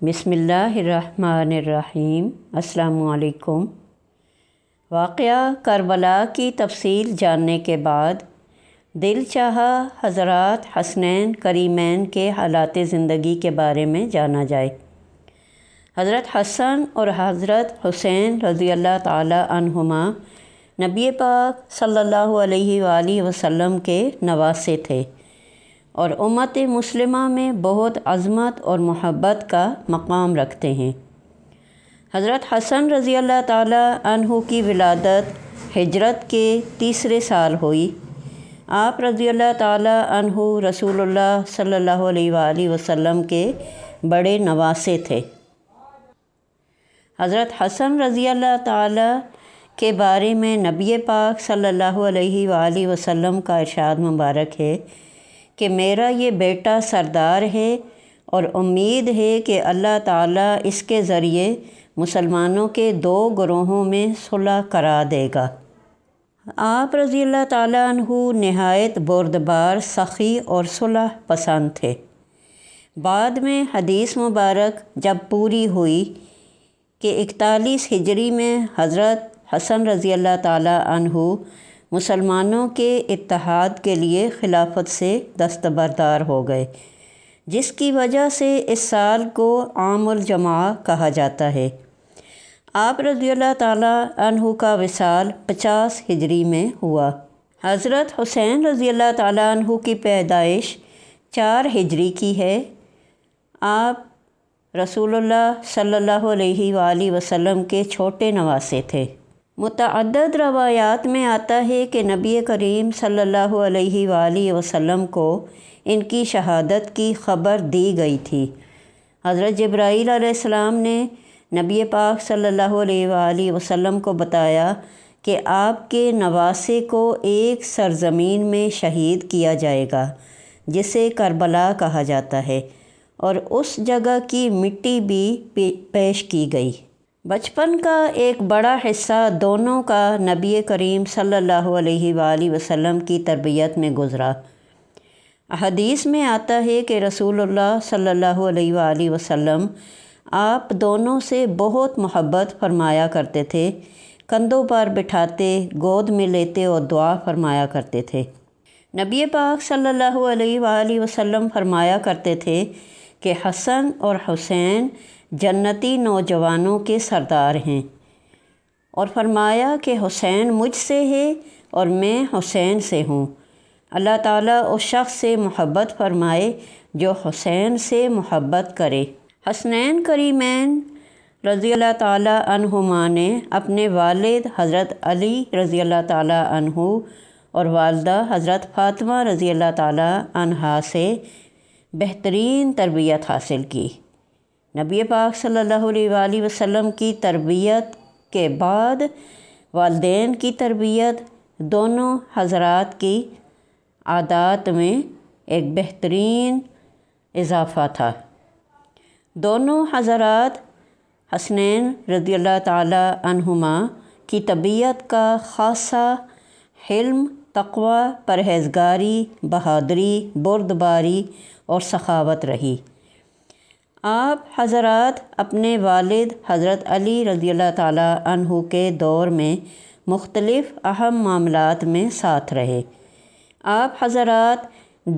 بسم اللہ الرحمن الرحیم۔ السلام علیکم۔ واقعہ کربلا کی تفصیل جاننے کے بعد دل چاہا حضرات حسنین کریمین کے حالات زندگی کے بارے میں جانا جائے۔ حضرت حسن اور حضرت حسین رضی اللہ تعالی عنہما نبی پاک صلی اللہ علیہ وآلہ وسلم کے نواسے تھے اور امت مسلمہ میں بہت عظمت اور محبت کا مقام رکھتے ہیں۔ حضرت حسن رضی اللہ تعالی عنہ کی ولادت ہجرت کے تیسرے سال ہوئی۔ آپ رضی اللہ تعالی عنہ رسول اللہ صلی اللہ علیہ وآلہ وسلم کے بڑے نواسے تھے۔ حضرت حسن رضی اللہ تعالی کے بارے میں نبی پاک صلی اللہ علیہ وآلہ وسلم کا ارشاد مبارک ہے کہ میرا یہ بیٹا سردار ہے اور امید ہے کہ اللہ تعالیٰ اس کے ذریعے مسلمانوں کے دو گروہوں میں صلح کرا دے گا۔ آپ رضی اللہ تعالیٰ عنہ نہایت بردبار، سخی اور صلح پسند تھے۔ بعد میں حدیث مبارک جب پوری ہوئی کہ 41 ہجری میں حضرت حسن رضی اللہ تعالیٰ عنہ مسلمانوں کے اتحاد کے لیے خلافت سے دستبردار ہو گئے، جس کی وجہ سے اس سال کو عام الجمعہ کہا جاتا ہے۔ آپ رضی اللہ تعالیٰ عنہ کا وصال 50 ہجری میں ہوا۔ حضرت حسین رضی اللہ تعالیٰ عنہ کی پیدائش 4 ہجری کی ہے۔ آپ رسول اللہ صلی اللہ علیہ وآلہ وسلم کے چھوٹے نواسے تھے۔ متعدد روایات میں آتا ہے کہ نبی کریم صلی اللہ علیہ وآلہ وسلم کو ان کی شہادت کی خبر دی گئی تھی۔ حضرت جبرائیل علیہ السلام نے نبی پاک صلی اللہ علیہ وآلہ وسلم کو بتایا کہ آپ کے نواسے کو ایک سرزمین میں شہید کیا جائے گا جسے کربلا کہا جاتا ہے، اور اس جگہ کی مٹی بھی پیش کی گئی۔ بچپن کا ایک بڑا حصہ دونوں کا نبی کریم صلی اللہ علیہ وآلہ وسلم کی تربیت میں گزرا۔ حدیث میں آتا ہے کہ رسول اللہ صلی اللہ علیہ وآلہ وسلم آپ دونوں سے بہت محبت فرمایا کرتے تھے، کندھوں پر بٹھاتے، گود میں لیتے اور دعا فرمایا کرتے تھے۔ نبی پاک صلی اللہ علیہ وآلہ وسلم فرمایا کرتے تھے کہ حسن اور حسین جنتی نوجوانوں کے سردار ہیں، اور فرمایا کہ حسین مجھ سے ہے اور میں حسین سے ہوں۔ اللہ تعالیٰ اس شخص سے محبت فرمائے جو حسین سے محبت کرے۔ حسنین کریمین رضی اللہ تعالیٰ عنہما نے اپنے والد حضرت علی رضی اللہ تعالیٰ عنہ اور والدہ حضرت فاطمہ رضی اللہ تعالیٰ عنہا سے بہترین تربیت حاصل کی۔ نبی پاک صلی اللہ علیہ وآلہ وسلم کی تربیت کے بعد والدین کی تربیت دونوں حضرات کی عادات میں ایک بہترین اضافہ تھا۔ دونوں حضرات حسنین رضی اللہ تعالی عنہما کی طبیعت کا خاصہ حلم، تقوی، پرہیزگاری، بہادری، بردباری اور سخاوت رہی۔ آپ حضرات اپنے والد حضرت علی رضی اللہ تعالیٰ عنہ کے دور میں مختلف اہم معاملات میں ساتھ رہے۔ آپ حضرات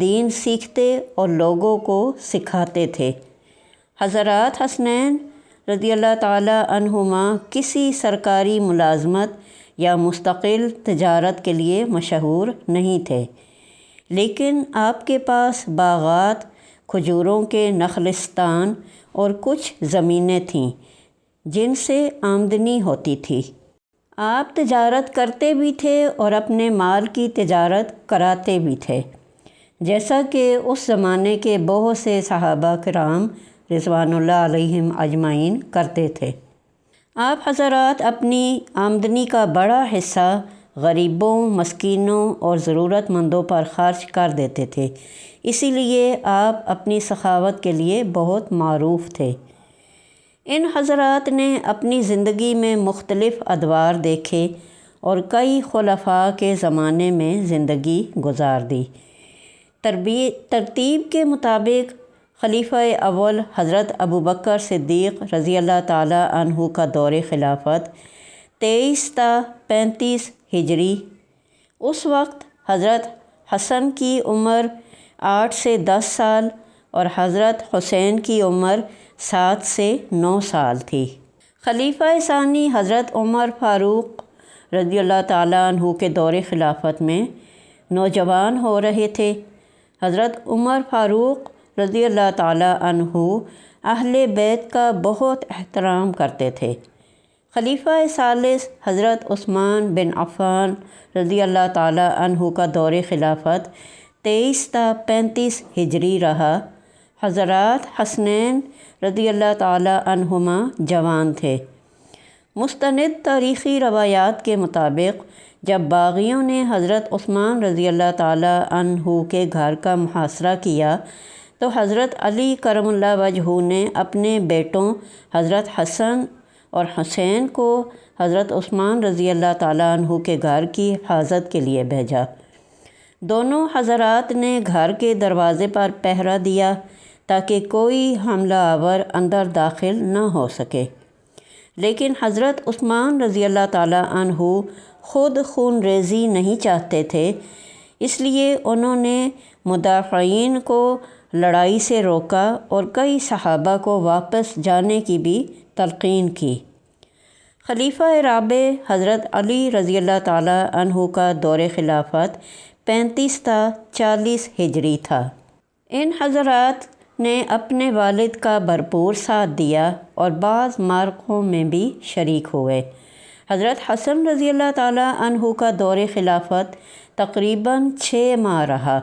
دین سیکھتے اور لوگوں کو سکھاتے تھے۔ حضرات حسنین رضی اللہ تعالیٰ عنہما کسی سرکاری ملازمت یا مستقل تجارت کے لیے مشہور نہیں تھے، لیکن آپ کے پاس باغات، کھجوروں کے نخلستان اور کچھ زمینیں تھیں جن سے آمدنی ہوتی تھی۔ آپ تجارت کرتے بھی تھے اور اپنے مال کی تجارت کراتے بھی تھے، جیسا کہ اس زمانے کے بہت سے صحابہ کرام رضوان اللہ علیہم اجمعین کرتے تھے۔ آپ حضرات اپنی آمدنی کا بڑا حصہ غریبوں، مسکینوں اور ضرورت مندوں پر خرچ کر دیتے تھے، اسی لیے آپ اپنی سخاوت کے لیے بہت معروف تھے۔ ان حضرات نے اپنی زندگی میں مختلف ادوار دیکھے اور کئی خلفاء کے زمانے میں زندگی گزار دی۔ ترتیب کے مطابق خلیفہ اول حضرت ابوبکر صدیق رضی اللہ تعالیٰ عنہ کا دور خلافت 23 تا 35 ہجری۔ اس وقت حضرت حسن کی عمر 8 سے 10 سال اور حضرت حسین کی عمر 7 سے 9 سال تھی۔ خلیفہ ثانی حضرت عمر فاروق رضی اللہ تعالیٰ عنہ کے دور خلافت میں نوجوان ہو رہے تھے۔ حضرت عمر فاروق رضی اللہ تعالیٰ عنہ اہل بیت کا بہت احترام کرتے تھے۔ خلیفہ ثالث حضرت عثمان بن عفان رضی اللہ تعالیٰ عنہ کا دور خلافت 23 تا 35 ہجری رہا۔ حضرات حسنین رضی اللہ تعالیٰ عنہما جوان تھے۔ مستند تاریخی روایات کے مطابق جب باغیوں نے حضرت عثمان رضی اللہ تعالیٰ عنہ کے گھر کا محاصرہ کیا تو حضرت علی کرم اللہ وجہہ نے اپنے بیٹوں حضرت حسن اور حسین کو حضرت عثمان رضی اللہ تعالیٰ عنہ کے گھر کی حفاظت کے لیے بھیجا۔ دونوں حضرات نے گھر کے دروازے پر پہرا دیا تاکہ کوئی حملہ آور اندر داخل نہ ہو سکے، لیکن حضرت عثمان رضی اللہ تعالیٰ عنہ خود خون ریزی نہیں چاہتے تھے، اس لیے انہوں نے مدافعین کو لڑائی سے روکا اور کئی صحابہ کو واپس جانے کی بھی تلقین کی۔ خلیفہ رابع حضرت علی رضی اللہ تعالیٰ عنہ کا دور خلافت 35 تا 40 ہجری تھا۔ ان حضرات نے اپنے والد کا بھرپور ساتھ دیا اور بعض معرکوں میں بھی شریک ہوئے۔ حضرت حسن رضی اللہ تعالیٰ عنہ کا دور خلافت تقریباً 6 ماہ رہا۔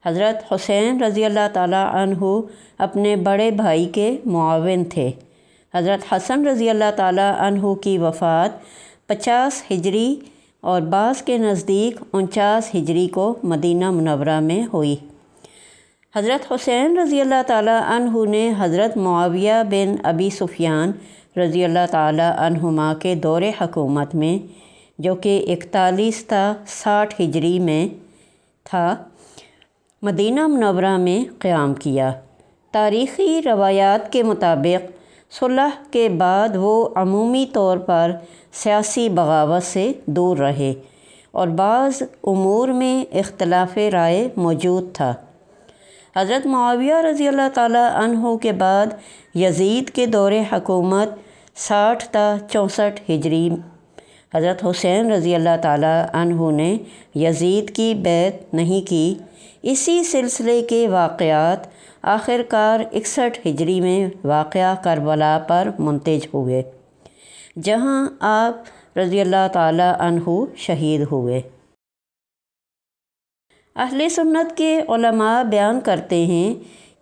حضرت حسین رضی اللہ تعالیٰ عنہ اپنے بڑے بھائی کے معاون تھے۔ حضرت حسن رضی اللہ تعالیٰ عنہ کی وفات 50 ہجری اور بعض کے نزدیک 49 ہجری کو مدینہ منورہ میں ہوئی۔ حضرت حسین رضی اللہ تعالیٰ عنہ نے حضرت معاویہ بن ابی سفیان رضی اللہ تعالیٰ عنہما کے دور حکومت میں، جو کہ 41 تا 60 ہجری میں تھا، مدینہ منورہ میں قیام کیا۔ تاریخی روایات کے مطابق صلح کے بعد وہ عمومی طور پر سیاسی بغاوت سے دور رہے اور بعض امور میں اختلاف رائے موجود تھا۔ حضرت معاویہ رضی اللہ تعالیٰ عنہ کے بعد یزید کے دور حکومت 60 تا 64 ہجری۔ حضرت حسین رضی اللہ تعالیٰ عنہ نے یزید کی بیعت نہیں کی۔ اسی سلسلے کے واقعات آخر کار 61 ہجری میں واقعہ کربلا پر منتج ہوئے، جہاں آپ رضی اللہ تعالیٰ عنہ شہید ہوئے۔ اہل سنت کے علماء بیان کرتے ہیں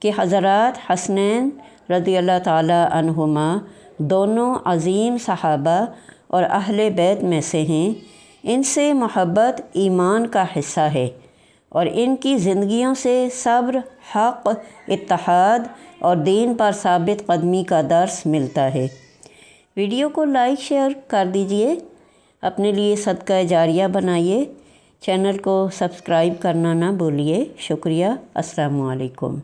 کہ حضرات حسنین رضی اللہ تعالیٰ عنہما دونوں عظیم صحابہ اور اہل بیت میں سے ہیں۔ ان سے محبت ایمان کا حصہ ہے اور ان کی زندگیوں سے صبر، حق، اتحاد اور دین پر ثابت قدمی کا درس ملتا ہے۔ ویڈیو کو لائک شیئر کر دیجئے، اپنے لیے صدقہ جاریہ بنائیے، چینل کو سبسکرائب کرنا نہ بھولیے۔ شکریہ۔ السلام علیکم۔